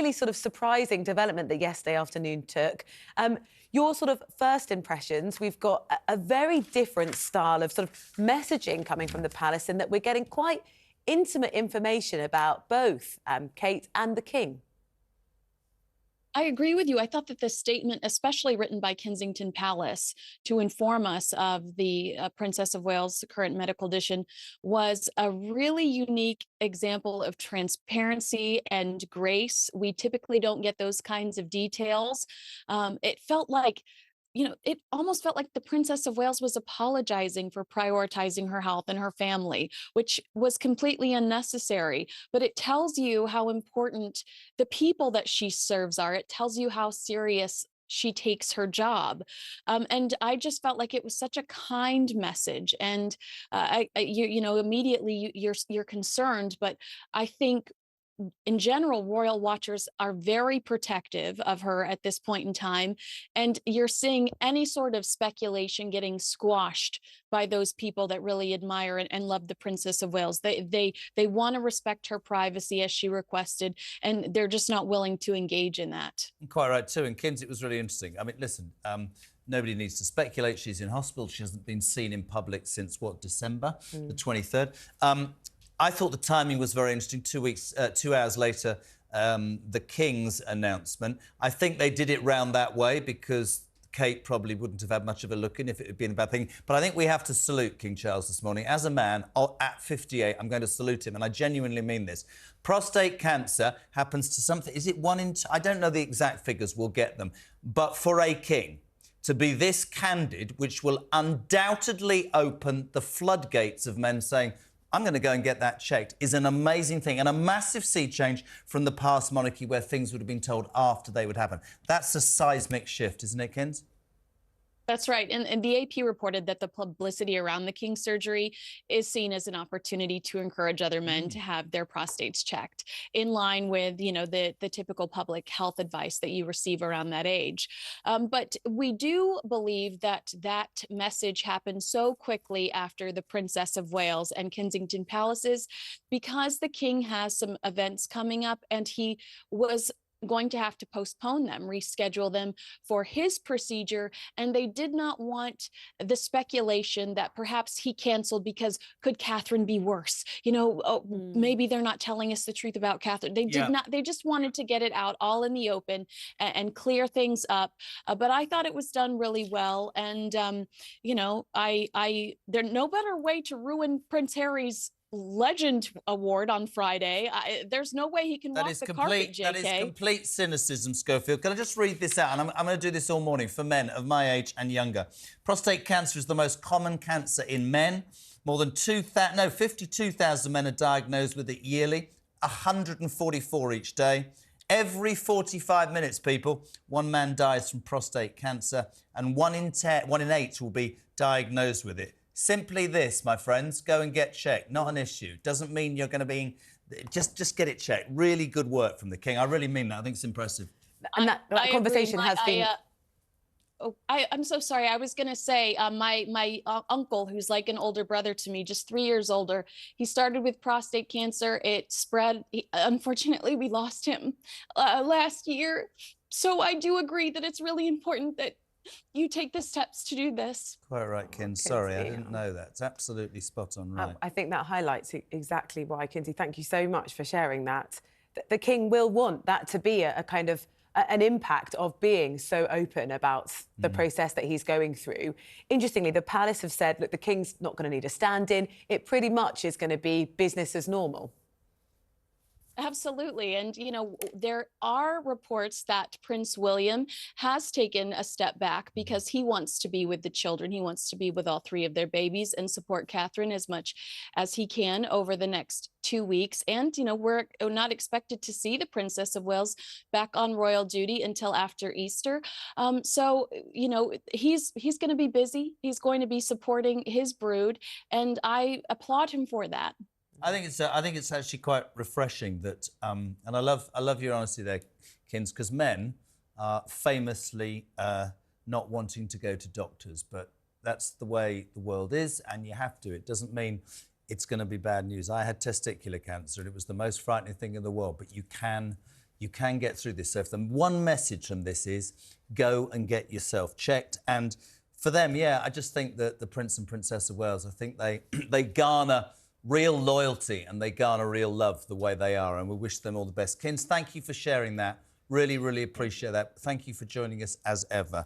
really sort of surprising development that yesterday afternoon took. Your sort of first impressions, we've got a very different style of sort of messaging coming from the palace, in that we're getting quite intimate information about both Kate and the King. I agree with you. I thought that the statement, especially written by Kensington Palace to inform us of the Princess of Wales' current medical condition, was a really unique example of transparency and grace. We typically don't get those kinds of details. It felt like, it almost felt like the Princess of Wales was apologizing for prioritizing her health and her family, which was completely unnecessary. But it tells you how important the people that she serves are. It tells you how serious she takes her job. And I just felt like it was such a kind message. And immediately you're concerned, but I think in general, royal watchers are very protective of her at this point in time. And you're seeing any sort of speculation getting squashed by those people that really admire and love the Princess of Wales. They want to respect her privacy as she requested, and they're just not willing to engage in that. Quite right, too. And Kinsey, it was really interesting. I mean, listen, nobody needs to speculate. She's in hospital. She hasn't been seen in public since, what, December the 23rd? I thought the timing was very interesting. 2 hours later, the King's announcement. I think they did it round that way because Kate probably wouldn't have had much of a look in if it had been a bad thing. But I think we have to salute King Charles this morning. As a man, at 58, I'm going to salute him, and I genuinely mean this. Prostate cancer happens to something... Is it 1 in... I don't know the exact figures. We'll get them. But for a king to be this candid, which will undoubtedly open the floodgates of men saying, I'm going to go and get that checked, is an amazing thing and a massive sea change from the past monarchy where things would have been told after they would happen. That's a seismic shift, isn't it, Kins? That's right. And the AP reported that the publicity around the King's surgery is seen as an opportunity to encourage other men to have their prostates checked, in line with, the typical public health advice that you receive around that age. But we do believe that that message happened so quickly after the Princess of Wales and Kensington Palaces because the King has some events coming up, and he was going to have to postpone them, reschedule them for his procedure. And they did not want the speculation that perhaps he canceled because could Catherine be worse? Maybe they're not telling us the truth about Catherine. They did not. They just wanted to get it out all in the open and clear things up. But I thought it was done really well. And, there's no better way to ruin Prince Harry's Legend Award on Friday. There's no way he can walk the carpet, JK. That is complete cynicism, Schofield. Can I just read this out? And I'm going to do this all morning for men of my age and younger. Prostate cancer is the most common cancer in men. More than 52,000 men are diagnosed with it yearly, 144 each day. Every 45 minutes, people, one man dies from prostate cancer, and 1 in 8 will be diagnosed with it. Simply this, my friends, go and get checked. Not an issue. Doesn't mean you're going to be... Just get it checked. Really good work from the King. I really mean that. I think it's impressive. And that conversation has been... I'm so sorry. I was going to say my uncle, who's like an older brother to me, just 3 years older, he started with prostate cancer. It spread. Unfortunately, we lost him last year. So I do agree that it's really important that you take the steps to do this. Quite right, Kin. Sorry, I didn't know that. It's absolutely spot on right. I think that highlights exactly why, Kinsey. Thank you so much for sharing that. The King will want that to be a kind of an impact of being so open about the process that he's going through. Interestingly, the palace have said, look, the King's not going to need a stand-in. It pretty much is going to be business as normal. Absolutely. And, there are reports that Prince William has taken a step back because he wants to be with the children. He wants to be with all 3 of their babies and support Catherine as much as he can over the next 2 weeks. And, we're not expected to see the Princess of Wales back on royal duty until after Easter. So, he's going to be busy. He's going to be supporting his brood. And I applaud him for that. I think it's actually quite refreshing that, and I love your honesty there, Kins, because men are famously not wanting to go to doctors, but that's the way the world is, and you have to. It doesn't mean it's going to be bad news. I had testicular cancer, and it was the most frightening thing in the world. But you you can get through this. So if the one message from this is go and get yourself checked. And for them, yeah, I just think that the Prince and Princess of Wales, I think they garner real loyalty and they garner real love the way they are, and we wish them all the best. Kins, thank you for sharing that. Really, really appreciate that. Thank you for joining us as ever.